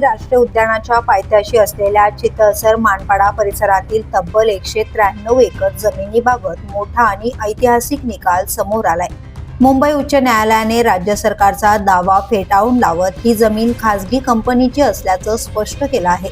मानसी राष्ट्रीय उद्यानाच्या पायथ्याशी असलेल्या चितळसर मानपाडा परिसरातील तब्बल 193 एकर जमिनीबाबत मोठा आणि ऐतिहासिक निकाल समोर आलाय। मुंबई उच्च न्यायालयाने राज्य सरकारचा दावा फेटाळून लावत ही जमीन खासगी कंपनीची असल्याचं स्पष्ट केलं आहे।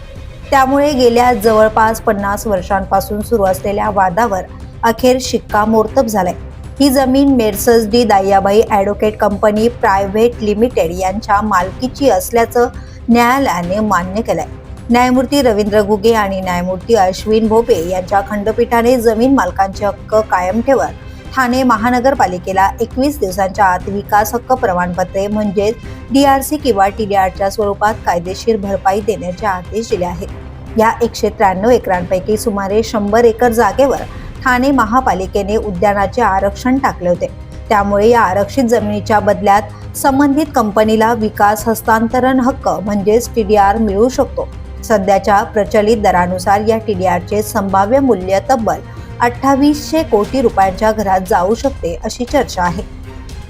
त्यामुळे गेल्या जवळपास 50 वर्षांपासून सुरू असलेल्या वादावर अखेर शिक्कामोर्तब झालाय। ही जमीन मेर्सडी दाययाबाई ॲडव्होकेट कंपनी प्रायव्हेट लिमिटेड यांच्या मालकीची असल्याचं न्यायालयाने मान्य केलंय। न्यायमूर्ती रवींद्र गुगे आणि न्यायमूर्ती अश्विन भोपे यांच्या खंडपीठाने जमीन मालकांचे हक्क कायम ठेवत ठाणे महानगरपालिकेला 21 दिवसांच्या आत विकास हक्क प्रमाणपत्रे म्हणजेच DRC किंवा TDRच्या स्वरूपात कायदेशीर भरपाई देण्याचे आदेश दिले आहेत। या 193 एकरांपैकी सुमारे 100 एकर जागेवर ठाणे महापालिकेने उद्यानाचे आरक्षण टाकले होते। त्यामुळे या आरक्षित जमिनीच्या बदल्यात संबंधित कंपनीला विकास हस्तांतरण हक्क म्हणजेच TDR मिळू शकतो। सध्याच्या प्रचलित दरानुसार या TDRचे संभाव्य मूल्य तब्बल 2800 कोटी रुपयांच्या घरात जाऊ शकते अशी चर्चा आहे।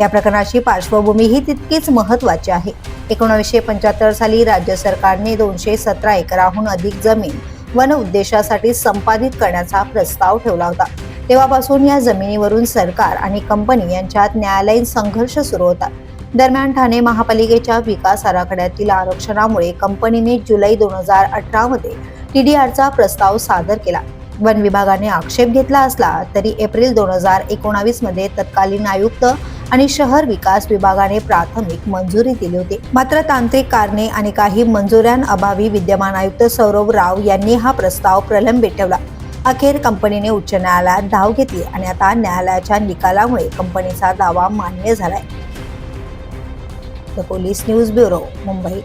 या प्रकरणाची पार्श्वभूमी ही तितकीच महत्त्वाची आहे। 1975 साली राज्य सरकारने 217 एकराहून अधिक जमीन वन उद्देशासाठी संपादित करण्याचा प्रस्ताव ठेवला होता। तेव्हापासून या जमिनीवरून सरकार आणि कंपनी यांच्यात न्यायालयीन संघर्ष सुरू होता। दरम्यान ठाणे महापालिकेच्या विकास आराखड्यातील आरक्षणामुळे कंपनीने जुलै 2018 मध्ये TDRचा प्रस्ताव सादर केला। वन विभागाने आक्षेप घेतला असला तरी एप्रिल 2019 मध्ये तत्कालीन आयुक्त आणि शहर विकास विभागाने प्राथमिक मंजुरी दिली होती। मात्र तांत्रिक कारणे आणि काही मंजुऱ्यांअभावी विद्यमान आयुक्त सौरभ राव यांनी हा प्रस्ताव प्रलंबित ठेवला। अखेर कंपनीने उच्च न्यायालयात धाव घेतली आणि आता न्यायालयाच्या निकालामुळे कंपनीचा दावा मान्य झालाय। The police news bureau, Mumbai.